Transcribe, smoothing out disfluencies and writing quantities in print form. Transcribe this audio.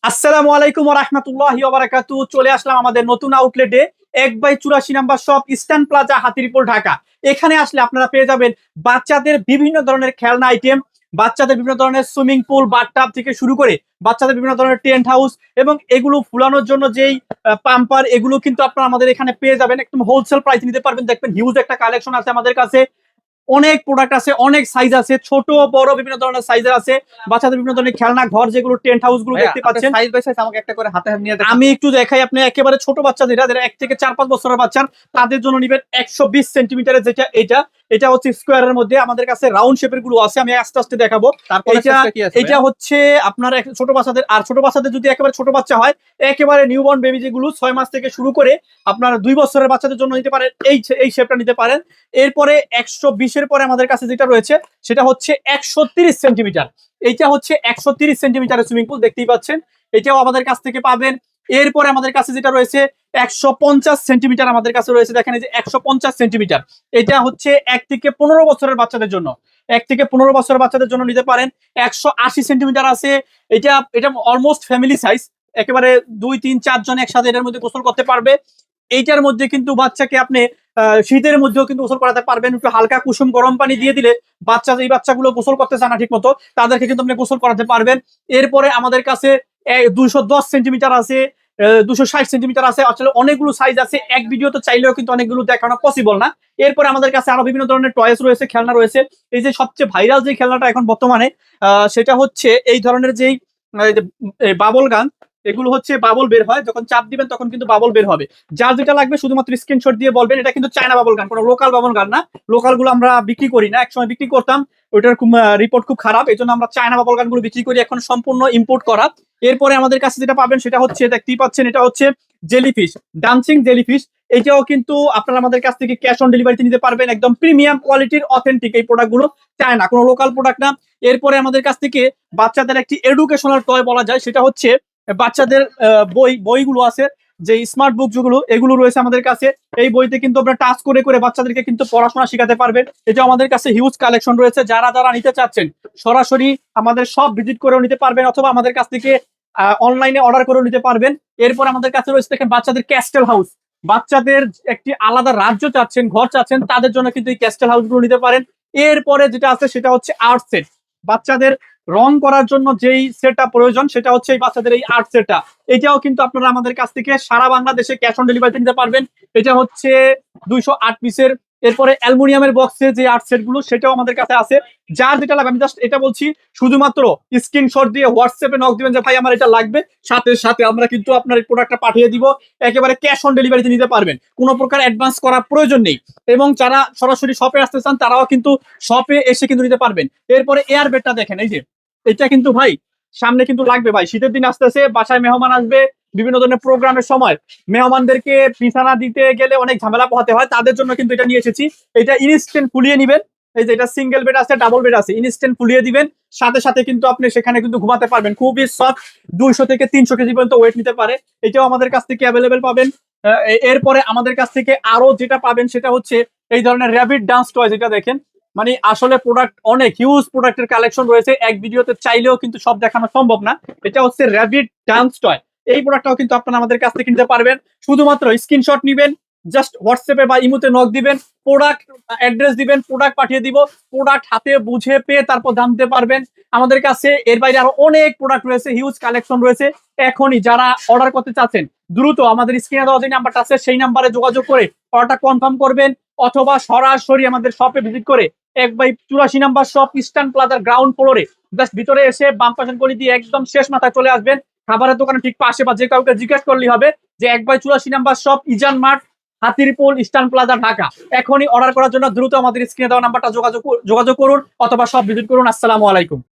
আসসালামু আলাইকুম ওয়া রাহমাতুল্লাহি ওয়া বারাকাতুহু। চলে আসলাম আমাদের নতুন আউটলেটে ১/৮৪ number shop Eastern Plaza Hatirpool Dhaka. এখানে আসলে আপনারা পেয়ে যাবেন বাচ্চাদের বিভিন্ন ধরনের খেলনা আইটেম, বাচ্চাদের বিভিন্ন ধরনের সুইমিং পুল, বাথটাব থেকে শুরু করে বাচ্চাদের বিভিন্ন ধরনের টেন্ট হাউস এবং এগুলো ফুলানোর জন্য যেই পাম্পার এগুলো কিন্তু আপনারা আমাদের এখানে পেয়ে যাবেন। একদম হোলসেল প্রাইসে নিতে পারবেন। দেখবেন হিউজ একটা কালেকশন আছে আমাদের কাছে। অনেক প্রোডাক্ট আছে, অনেক সাইজ আছে, ছোট বড় বিভিন্ন ধরনের সাইজের আছে। বাচ্চাদের বিভিন্ন ধরনের খেলনা ঘর যেগুলো টেন্ট হাউস গুলো দেখতে পাচ্ছেন, সাইজ বাই সাইজ আমাকে একটা করে হাতে নিয়ে দেখান। আমি একটু দেখাই। আপনি একেবারে ছোট বাচ্চা যারা ১ থেকে ৪-৫ বছরের বাচ্চা তাদের জন্য নিবেন ১২০ সেন্টিমিটারের যেটা এটা হচ্ছে স্কোয়ারের মধ্যে। আমাদের কাছে রাউন্ড শেপের গুলো আছে, আমি আস্তে আস্তে দেখাবো। তারপরে এটা হচ্ছে আপনার ছোট বাচ্চাদের। আর ছোট বাচ্চাদের যদি একেবারে ছোট বাচ্চা হয়, একেবারে নিউবর্ন বেবি যেগুলো ৬ মাস থেকে শুরু করে আপনার ২ বছরের বাচ্চাদের জন্য নিতে পারেন, এই শেপটা নিতে পারেন। এরপরে ১২০ এর পরে আমাদের কাছে যেটা রয়েছে সেটা হচ্ছে ১৩০ সেন্টিমিটার। এইটা হচ্ছে ১৩০ সেন্টিমিটারের সুইমিং পুল দেখতেই পাচ্ছেন, এটাও আমাদের কাছ থেকে পাবেন। এরপরে আমাদের কাছে যেটা রয়েছে ১৫০ সেন্টিমিটার আমাদের কাছে রয়েছে। দেখেন এই যে ১৫০ সেন্টিমিটার, এটা হচ্ছে ১ থেকে ১৫ বছরের বাচ্চাদের জন্য। ১ থেকে ১৫ বছরের বাচ্চাদের জন্য নিতে পারেন। ১৮০ সেন্টিমিটার আছে, এটা অলমোস্ট ফ্যামিলি সাইজ। একেবারে ২-৩-৪ জন একসাথে এটার মধ্যে গোসল করতে পারবে। এইটার মধ্যে কিন্তু বাচ্চাকে আপনি শীতের মধ্যেও কিন্তু গোসল করাতে পারবেন। একটু হালকা কুসুম গরম পানি দিয়ে দিলে এই বাচ্চাগুলো গোসল করতে চায় না ঠিক মতো, তাদেরকে কিন্তু আপনি গোসল করাতে পারবেন। এরপরে আমাদের কাছে ২১০ সেন্টিমিটার আছে, ২৬০ সেন্টিমিটার আছে। আসলে অনেকগুলো সাইজ আছে, এক ভিডিওতে চাইলেও কিন্তু অনেকগুলো দেখানো পসিবল না। এরপরে আমাদের কাছে আরো বিভিন্ন ধরনের টয়েস রয়েছে, খেলনা রয়েছে। এই যে সবচেয়ে ভাইরাল যে খেলনাটা এখন বর্তমানে, সেটা হচ্ছে এই ধরনের যেই বাবল গান। এগুলো হচ্ছে বাবল বের হয়, যখন চাপ দিবেন তখন কিন্তু বাবল বের হবে। যার যেটা লাগবে শুধুমাত্র স্ক্রিনশট দিয়ে বলবেন। এটা কিন্তু চায়না বাবল গান, কোনো লোকাল বাবল গান না। লোকাল গুলো আমরা বিক্রি করি না, একসময় বিক্রি করতাম, ওইটার রিপোর্ট খুব খারাপ, এই জন্য আমরা চায়না বাবল গানগুলো বিক্রি করি, এখন সম্পূর্ণ ইম্পোর্ট করা। এরপরে আমাদের কাছে যেটা পাবেন সেটা হচ্ছে, দেখতেই পাচ্ছেন, এটা হচ্ছে জেলিফিশ, ডান্সিং জেলিফিশ। এটাও কিন্তু আপনারা আমাদের কাছ থেকে ক্যাশ অন ডেলিভারিতে নিতে পারবেন। একদম প্রিমিয়াম কোয়ালিটির অথেন্টিক এই প্রোডাক্টগুলো, চায়না, কোনো লোকাল প্রোডাক্ট না। এরপরে আমাদের কাছ থেকে বাচ্চাদের একটি এডুকেশনাল টয় বলা যায়, সেটা হচ্ছে বাচ্চাদের বইগুলো আছে, যে স্মার্ট বুক যেগুলো, এগুলো রয়েছে আমাদের কাছে। এই বইতে কিন্তু আপনারা টাচ করে করে বাচ্চাদেরকে কিন্তু পড়াশোনা শেখাতে পারবেন। এটা আমাদের কাছে হিউজ কালেকশন রয়েছে। যারা যারা নিতে চাচ্ছেন সরাসরি আমাদের সব ভিজিট করেও নিতে পারবেন, অথবা আমাদের কাছ থেকে অনলাইনে অর্ডার করেও নিতে পারবেন। এরপর আমাদের কাছে রয়েছে দেখেন বাচ্চাদের ক্যাস্টেল হাউস। বাচ্চাদের একটি আলাদা রাজ্য চাচ্ছেন, ঘর চাচ্ছেন, তাদের জন্য কিন্তু এই ক্যাস্টেল হাউস গুলো নিতে পারেন। এরপরে যেটা আছে সেটা হচ্ছে আর্ট সেট। বাচ্চাদের রং করার জন্য যেই সেটটা প্রয়োজন সেটা হচ্ছে এই বাচ্চাদের এই আর্ট সেটটা। এটাও কিন্তু আপনারা আমাদের কাছ থেকে সারা বাংলাদেশে ক্যাশ অন ডেলিভারি নিতে পারবেন। এটা হচ্ছে ২০৮ পিসের। এরপরে অ্যালুমিনিয়ামের বক্সে যে আর্ট সেট গুলো সেটাও আমাদের কাছে আছে। যার যেটা লাগবে, আমি জাস্ট এটা বলছি, শুধুমাত্র স্ক্রিনশট দিয়ে হোয়াটসঅ্যাপে নক দিবেন যে ভাই আমার এটা লাগবে, সাথে সাথে আমরা কিন্তু আপনার এই প্রোডাক্টটা পাঠিয়ে দিব। একেবারে ক্যাশ অন ডেলিভারিতে নিতে পারবেন, কোনো প্রকার অ্যাডভান্স করার প্রয়োজন নেই। এবং যারা সরাসরি শপে আসতে চান তারাও কিন্তু শপে এসে কিন্তু নিতে পারবেন। এরপরে এয়ার বেডটা দেখেন, এই যে এটা কিন্তু ভাই সামনে কিন্তু লাগবে ভাই, শীতের দিন আসতেছে, বাসায় মেহমান আসবে, বিভিন্ন ধরনের প্রোগ্রামের সময় মেহমানদেরকে বিছানা দিতে গেলে অনেক ঝামেলা পোহাতে হয়, তাদের জন্য কিন্তু এটা নিয়ে এসেছি। এটা ইনস্ট্যান্ট ফুলিয়ে নিবেন। এই যে এটা সিঙ্গেল বেড আছে, ডাবল বেড আছে, ইনস্ট্যান্ট ফুলিয়ে দিবেন, সাথে সাথে কিন্তু আপনি সেখানে কিন্তু ঘুমাতে পারবেন। খুবই সফট, ২০০ থেকে ৩০০ কেজি পর্যন্ত ওয়েট নিতে পারে। এটাও আমাদের কাছ থেকে অ্যাভেলেবেল পাবেন। এরপরে আমাদের কাছ থেকে আরো যেটা পাবেন সেটা হচ্ছে এই ধরনের র্যাবিট ডান্স টয়। যেটা দেখেন, মানে আসলে প্রোডাক্ট অনেক হিউজ প্রোডাক্টের কালেকশন রয়েছে, এক ভিডিওতে চাইলেও কিন্তু সব দেখানো সম্ভব না। এটা হচ্ছে র্যাবিট ডান্স টয়। এই প্রোডাক্টটাও কিন্তু আপনারা আমাদের কাছ থেকে নিতে পারবেন। শুধুমাত্র স্ক্রিনশট নিবেন, জাস্ট হোয়াটসঅ্যাপে বা ইমোতে নক দিবেন, প্রোডাক্ট অ্যাড্রেস দিবেন, প্রোডাক্ট পাঠিয়ে দিব। প্রোডাক্ট হাতে বুঝে পেয়ে তারপর জানতে পারবেন। আমাদের কাছে এর বাইরে আরো অনেক প্রোডাক্ট রয়েছে, হিউজ কালেকশন রয়েছে। এখনই যারা অর্ডার করতে চাচ্ছেন দ্রুত আমাদের স্ক্রিনে দেওয়া যে নাম্বারটা আছে সেই নাম্বারে যোগাযোগ করে অর্ডারটা কনফার্ম করবেন, অথবা সরাসরি আমাদের শপে ভিজিট করে ১/৮৪ নাম্বার শপ ইস্টার্ন প্লাজার গ্রাউন্ড ফ্লোরে জাস্ট ভিতরে এসে বাম পাশের গলি দিয়ে একদম শেষ মাথায় চলে আসবেন। খাবারের দোকানের ঠিক পাশে, বা যে কাউকে জিজ্ঞেস করলেই হবে যে ১/৮৪ number shop Ezan mart Hatirpool eastern plaza Dhaka. এখনই অর্ডার করার জন্য দ্রুত আমাদের স্ক্রিনে দেওয়া নাম্বারটা যোগাযোগ করুন, অথবা সব ভিজিট করুন। আসসালামু আলাইকুম।